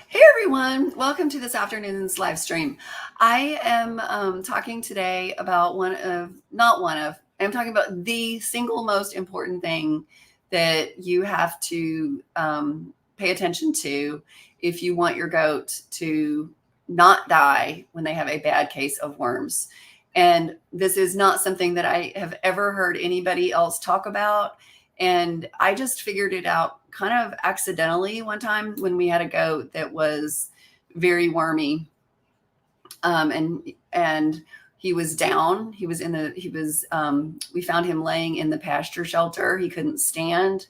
Hey everyone, welcome to this afternoon's live stream. I am talking today about I'm talking about the single most important thing that you have to pay attention to if you want your goat to not die when they have a bad case of worms. And this is not something that I have ever heard anybody else talk about. And I just figured it out kind of accidentally one time when we had a goat that was very wormy. And he was down. We found him laying in the pasture shelter. He couldn't stand.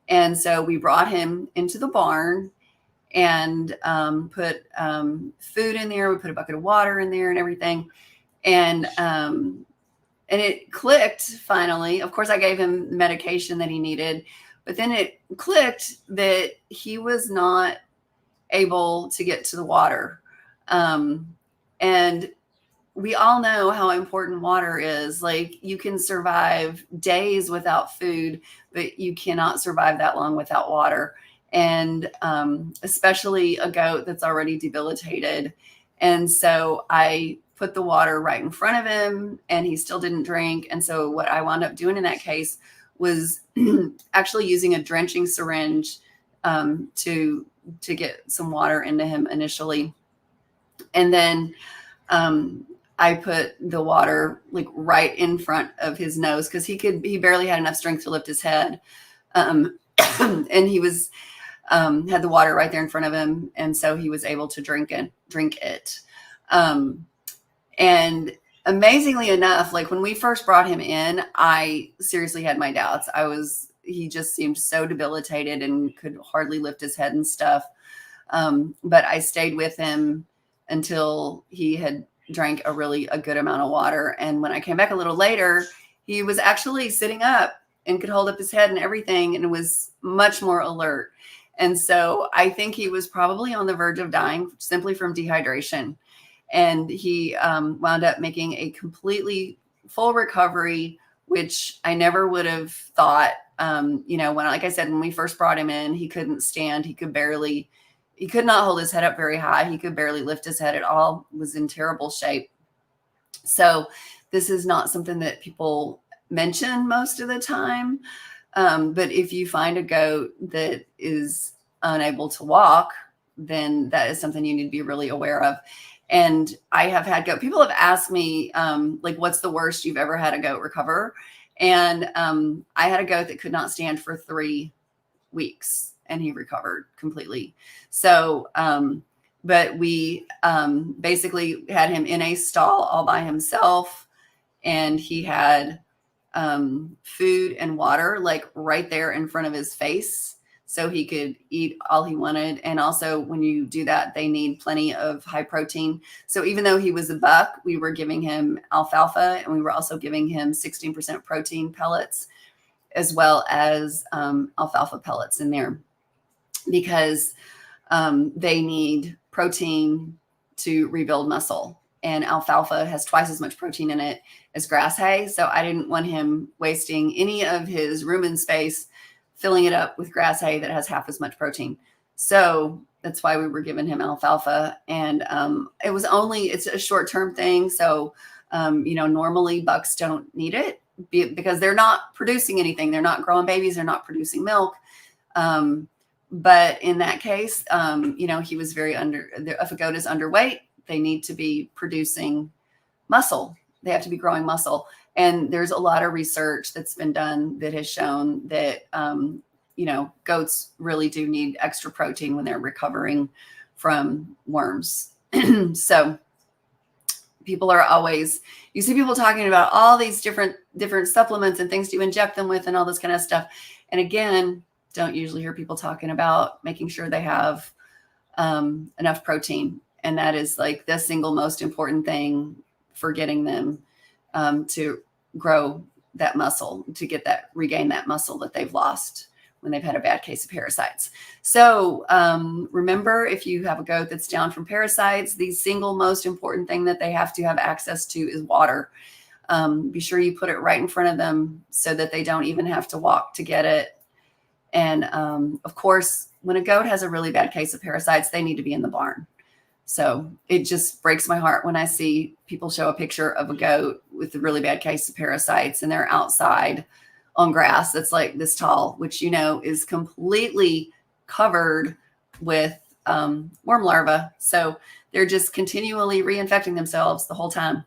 And so we brought him into the barn and put food in there. We put a bucket of water in there and everything. And it clicked finally. Of course, I gave him the medication that he needed, but then it clicked that he was not able to get to the water. And we all know how important water is. Like, you can survive days without food, but you cannot survive that long without water. And especially a goat that's already debilitated. And so I put the water right in front of him and he still didn't drink. And so what I wound up doing in that case was actually using a drenching syringe to get some water into him initially. And then I put the water like right in front of his nose because he barely had enough strength to lift his head. And he was had the water right there in front of him. And so he was able to drink it. And amazingly enough, like when we first brought him in, I seriously had my doubts. He just seemed so debilitated and could hardly lift his head and stuff. But I stayed with him until he had drank a good amount of water. And when I came back a little later, he was actually sitting up and could hold up his head and everything and was much more alert. And so I think he was probably on the verge of dying simply from dehydration. And he wound up making a completely full recovery, which I never would have thought. Like I said, when we first brought him in, he couldn't stand. He could not hold his head up very high. He could barely lift his head at all, was in terrible shape. So this is not something that people mention most of the time. But if you find a goat that is unable to walk, then that is something you need to be really aware of. And I have had people have asked me, what's the worst you've ever had a goat recover? And I had a goat that could not stand for 3 weeks and he recovered completely. So, but we basically had him in a stall all by himself, and he had food and water like right there in front of his face, so he could eat all he wanted. And also, when you do that, they need plenty of high protein. So even though he was a buck, we were giving him alfalfa, and we were also giving him 16% protein pellets, as well as alfalfa pellets in there, because they need protein to rebuild muscle. And alfalfa has twice as much protein in it as grass hay. So I didn't want him wasting any of his rumen space filling it up with grass hay that has half as much protein. So that's why we were giving him alfalfa. And it's a short-term thing. So, normally bucks don't need it because they're not producing anything. They're not growing babies. They're not producing milk. But in that case, he was if a goat is underweight, they need to be producing muscle. They have to be growing muscle. And there's a lot of research that's been done that has shown that, goats really do need extra protein when they're recovering from worms. So you see people talking about all these different supplements and things to inject them with and all this kind of stuff. And again, don't usually hear people talking about making sure they have enough protein. And that is like the single most important thing for getting them to grow that muscle, to regain that muscle that they've lost when they've had a bad case of parasites. So remember, if you have a goat that's down from parasites, the single most important thing that they have to have access to is water. Be sure you put it right in front of them so that they don't even have to walk to get it. And of course, when a goat has a really bad case of parasites, they need to be in the barn. So it just breaks my heart when I see people show a picture of a goat with a really bad case of parasites and they're outside on grass that's like this tall, which, you know, is completely covered with worm larvae. So they're just continually reinfecting themselves the whole time.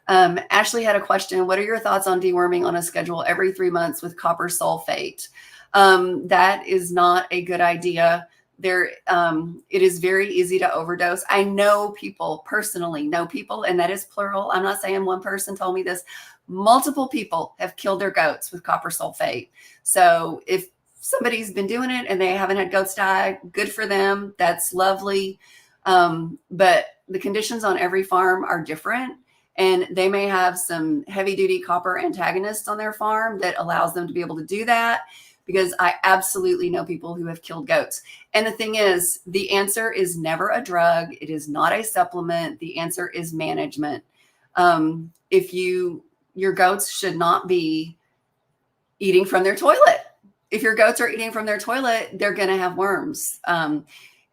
Ashley had a question. What are your thoughts on deworming on a schedule every 3 months with copper sulfate? That is not a good idea. It is very easy to overdose. I know people, personally know people, and that is plural. I'm not saying one person told me this. Multiple people have killed their goats with copper sulfate. So if somebody's been doing it and they haven't had goats die, good for them. That's lovely. But the conditions on every farm are different. And they may have some heavy duty copper antagonists on their farm that allows them to be able to do that, because I absolutely know people who have killed goats. And the thing is, the answer is never a drug. It is not a supplement. The answer is management. Your goats should not be eating from their toilet. If your goats are eating from their toilet, they're going to have worms. And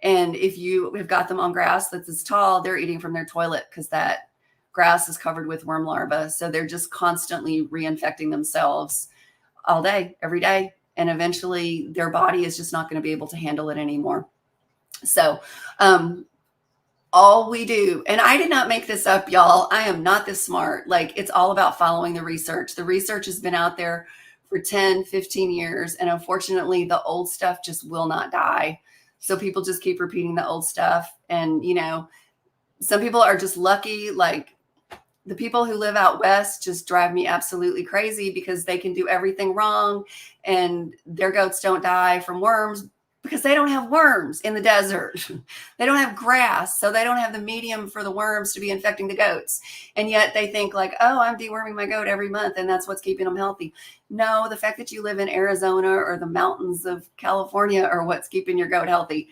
if you have got them on grass that's as tall, they're eating from their toilet because that grass is covered with worm larvae. So they're just constantly reinfecting themselves all day, every day. And eventually their body is just not going to be able to handle it anymore. So all we do, and I did not make this up, y'all. I am not this smart. Like, it's all about following the research. The research has been out there for 10, 15 years. And unfortunately, the old stuff just will not die. So people just keep repeating the old stuff. And, you know, some people are just lucky. Like, the people who live out west just drive me absolutely crazy because they can do everything wrong and their goats don't die from worms because they don't have worms in the desert. They don't have grass, so they don't have the medium for the worms to be infecting the goats. And yet they think like, oh, I'm deworming my goat every month and that's what's keeping them healthy. No, the fact that you live in Arizona or the mountains of California are what's keeping your goat healthy.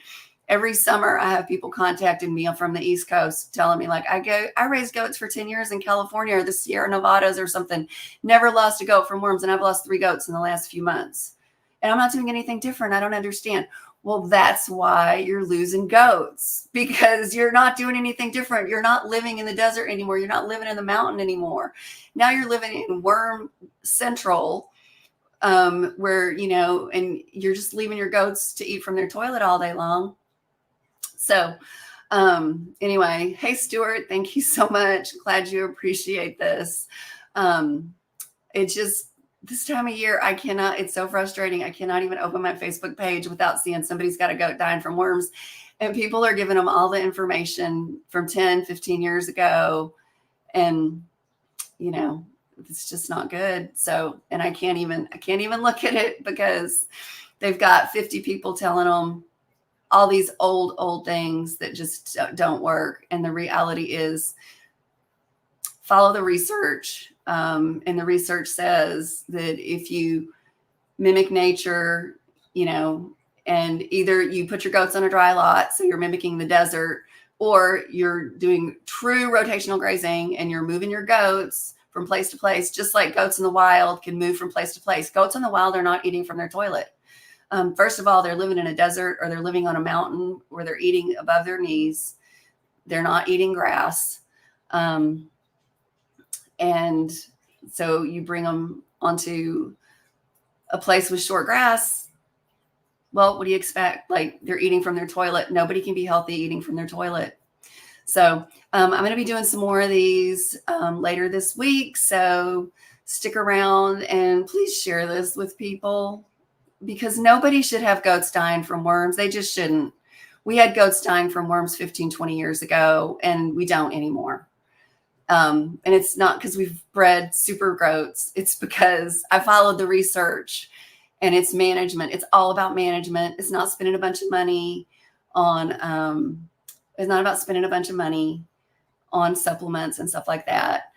Every summer, I have people contacting me from the East Coast telling me like, I raised goats for 10 years in California or the Sierra Nevadas or something, never lost a goat from worms. And I've lost 3 goats in the last few months. And I'm not doing anything different. I don't understand. Well, that's why you're losing goats, because you're not doing anything different. You're not living in the desert anymore. You're not living in the mountain anymore. Now you're living in worm central, where, you know, and you're just leaving your goats to eat from their toilet all day long. So anyway, hey, Stuart, thank you so much. Glad you appreciate this. It's just this time of year, it's so frustrating. I cannot even open my Facebook page without seeing somebody's got a goat dying from worms. And people are giving them all the information from 10, 15 years ago. And, you know, it's just not good. So, and I can't even look at it because they've got 50 people telling them all these old things that just don't work. And the reality is, follow the research. And the research says that if you mimic nature, you know, and either you put your goats on a dry lot, so you're mimicking the desert, or you're doing true rotational grazing and you're moving your goats from place to place, just like goats in the wild can move from place to place. Goats in the wild are not eating from their toilet. First of all, they're living in a desert or they're living on a mountain where they're eating above their knees. They're not eating grass. And so you bring them onto a place with short grass. Well, what do you expect? Like, they're eating from their toilet. Nobody can be healthy eating from their toilet. So I'm going to be doing some more of these later this week. So stick around and please share this with people, because nobody should have goats dying from worms. They just shouldn't. We had goats dying from worms 15, 20 years ago, and we don't anymore. And it's not because we've bred super goats. It's because I followed the research, and it's management. It's all about management. It's not spending a bunch of money on, it's not about spending a bunch of money on supplements and stuff like that.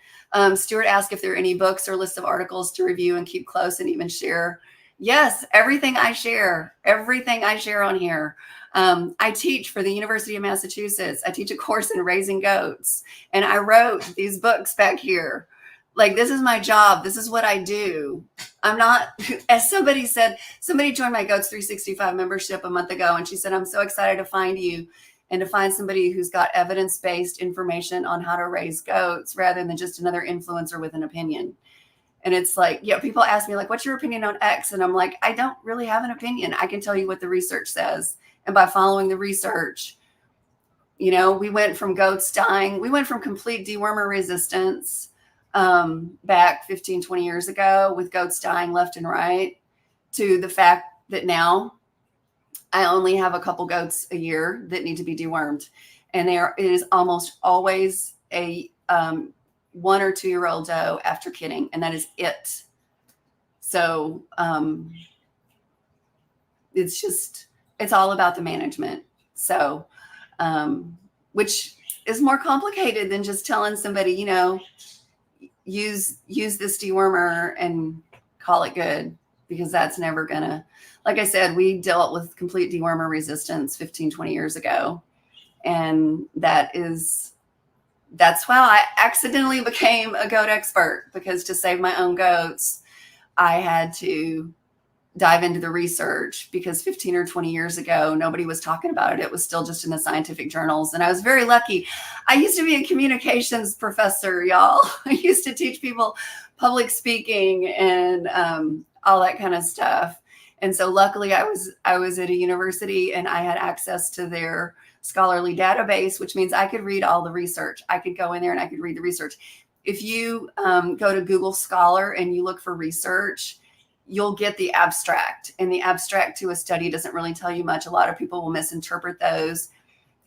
Stuart asked if there are any books or lists of articles to review and keep close and even share. Yes, everything I share on here. I teach for the University of Massachusetts. I teach a course in raising goats, and I wrote these books back here Like, this is my job. This is what I do. I'm not, as somebody said, somebody joined my Goats 365 membership a month ago, and she said, I'm so excited to find you and to find somebody who's got evidence-based information on how to raise goats rather than just another influencer with an opinion. And it's like, yeah, people ask me, like, what's your opinion on X? And I'm like, I don't really have an opinion. I can tell you what the research says. And by following the research, we went from goats dying, we went from complete dewormer resistance back 15, 20 years ago with goats dying left and right to the fact that now I only have a couple goats a year that need to be dewormed. And it is almost always a 1 or 2 year old doe after kidding, and that is it. So it's all about the management. So, which is more complicated than just telling somebody, use this dewormer and call it good, because that's never gonna, like I said, we dealt with complete dewormer resistance 15, 20 years ago. And that's how I accidentally became a goat expert, because to save my own goats, I had to dive into the research, because 15 or 20 years ago, nobody was talking about it. It was still just in the scientific journals. And I was very lucky. I used to be a communications professor, y'all. I used to teach people public speaking and all that kind of stuff. And so luckily I was at a university and I had access to their scholarly database, which means I could read all the research. I could go in there and I could read the research. If you go to Google Scholar and you look for research, you'll get the abstract, and the abstract to a study doesn't really tell you much. A lot of people will misinterpret those.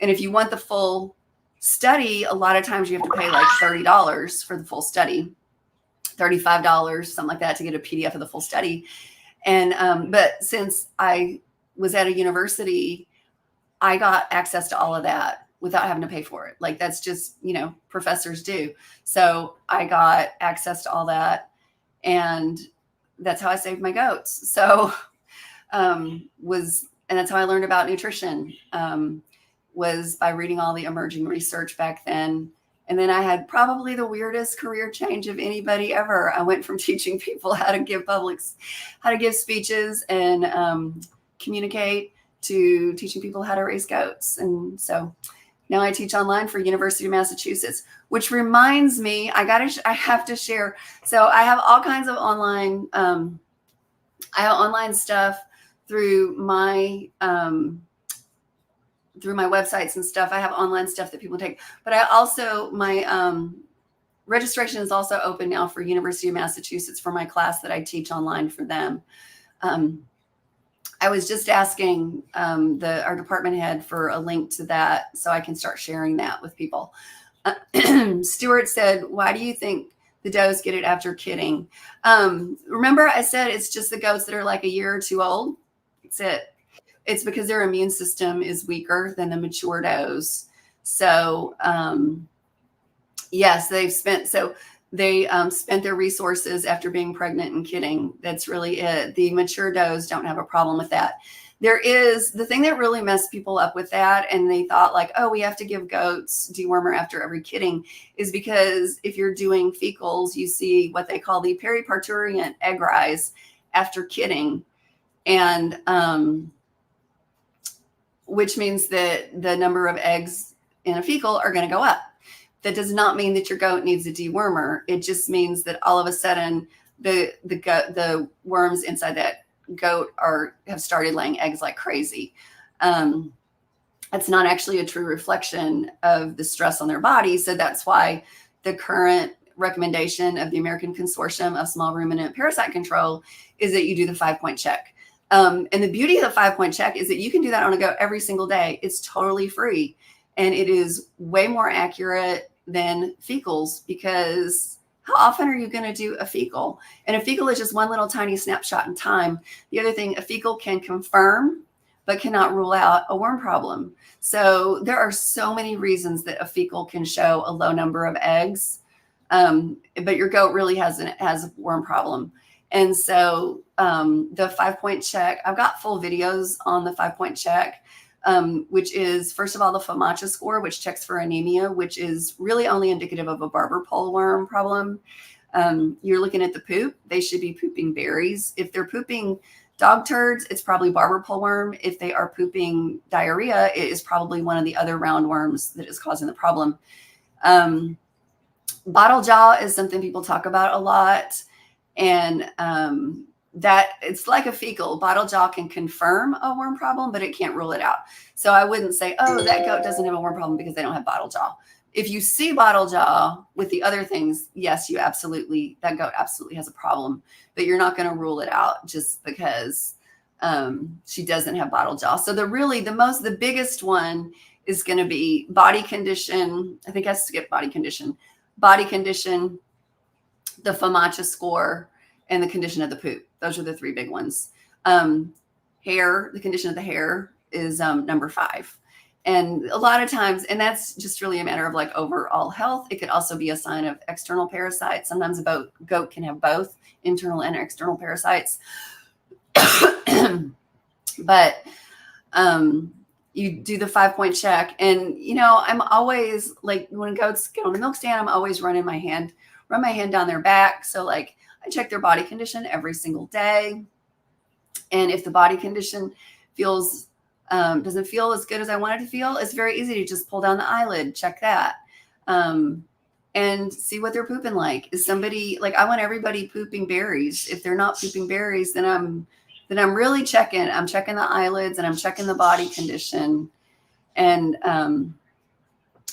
And if you want the full study, a lot of times you have to pay like $30 for the full study, $35, something like that, to get a PDF of the full study. And but since I was at a university, I got access to all of that without having to pay for it. Like, that's just, professors do. So I got access to all that, and that's how I saved my goats. So and that's how I learned about nutrition, was by reading all the emerging research back then. And then I had probably the weirdest career change of anybody ever. I went from teaching people how to give speeches and communicate, to teaching people how to raise goats. And so now I teach online for University of Massachusetts, which reminds me, I have to share. So I have all kinds of online, stuff through my websites and stuff. I have online stuff that people take, but I also, my registration is also open now for University of Massachusetts for my class that I teach online for them. I was just asking our department head for a link to that so I can start sharing that with people. Stuart said, why do you think the does get it after kidding? Remember I said it's just the goats that are like a year or two old? That's it. It's because their immune system is weaker than the mature does. So yes, they spent their resources after being pregnant and kidding. That's really it. The mature does don't have a problem with that. There is the thing that really messed people up with that, and they thought like, oh, we have to give goats dewormer after every kidding, is because if you're doing fecals, you see what they call the periparturient egg rise after kidding, and which means that the number of eggs in a fecal are going to go up. That does not mean that your goat needs a dewormer. It just means that all of a sudden the worms inside that goat have started laying eggs like crazy. That's not actually a true reflection of the stress on their body. So that's why the current recommendation of the American Consortium of Small Ruminant Parasite Control is that you do the 5-point check. And the beauty of the 5-point check is that you can do that on a goat every single day. It's totally free. And it is way more accurate than fecals, because how often are you going to do a fecal? And a fecal is just one little tiny snapshot in time. The other thing, a fecal can confirm but cannot rule out a worm problem. So there are so many reasons that a fecal can show a low number of eggs, but your goat really has a worm problem. And so the 5-point check, I've got full videos on the 5-point check, which is, first of all, the FOMACHA score, which checks for anemia, which is really only indicative of a barber pole worm problem. You're looking at the poop. They should be pooping berries. If they're pooping dog turds, it's probably barber pole worm. If they are pooping diarrhea, it is probably one of the other roundworms that is causing the problem. Bottle jaw is something people talk about a lot. And that it's like a fecal. Bottle jaw can confirm a worm problem, but it can't rule it out. So I wouldn't say, oh, that goat doesn't have a worm problem because they don't have bottle jaw. If you see bottle jaw with the other things, yes, that goat absolutely has a problem, but you're not going to rule it out just because she doesn't have bottle jaw. So the biggest one is going to be body condition. I think I skipped body condition, the FAMACHA score, and the condition of the poop. Those are the three big ones. Hair, the condition of the hair is number 5. And a lot of times, and that's just really a matter of like overall health. It could also be a sign of external parasites. Sometimes a goat can have both internal and external parasites. But you do the 5-point check. And, I'm always like, when goats get on the milk stand, I'm always run my hand down their back. So like I check their body condition every single day. And if the body condition doesn't feel as good as I want it to feel, it's very easy to just pull down the eyelid, check that, and see what they're pooping like. Is somebody like, I want everybody pooping berries. If they're not pooping berries, then I'm really checking. I'm checking the eyelids and I'm checking the body condition. And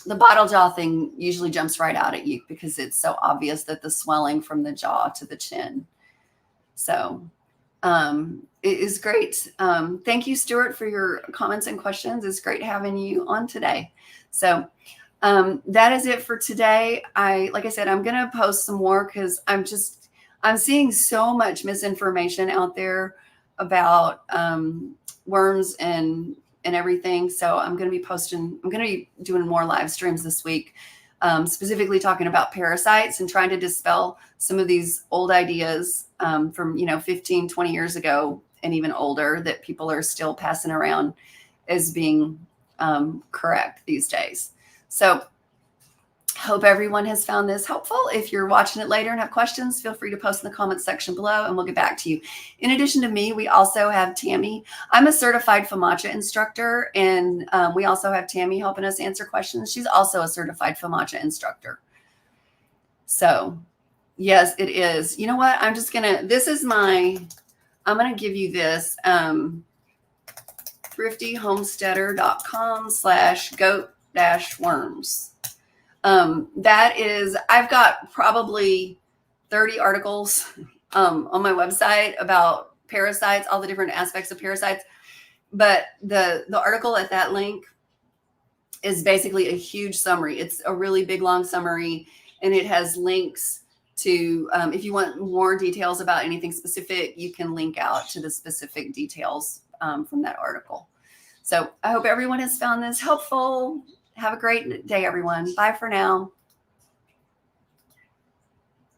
the bottle jaw thing usually jumps right out at you because it's so obvious that the swelling from the jaw to the chin. So it is great. Thank you, Stuart, for your comments and questions. It's great having you on today. So that is it for today. Like I said, I'm going to post some more because I'm seeing so much misinformation out there about worms and everything. So I'm going to be doing more live streams this week, specifically talking about parasites and trying to dispel some of these old ideas from 15, 20 years ago and even older that people are still passing around as being correct these days. So hope everyone has found this helpful. If you're watching it later and have questions, feel free to post in the comments section below and we'll get back to you. In addition to me, we also have Tammy. I'm a certified FAMACHA instructor, and we also have Tammy helping us answer questions. She's also a certified FAMACHA instructor. So yes, it is. You know what? I'm going to give you this, thriftyhomesteader.com/goat-worms. I've got probably 30 articles on my website about parasites, all the different aspects of parasites. But the article at that link is basically a huge summary. It's a really big, long summary, and it has links to, if you want more details about anything specific, you can link out to the specific details from that article. So I hope everyone has found this helpful. Have a great day, everyone. Bye for now.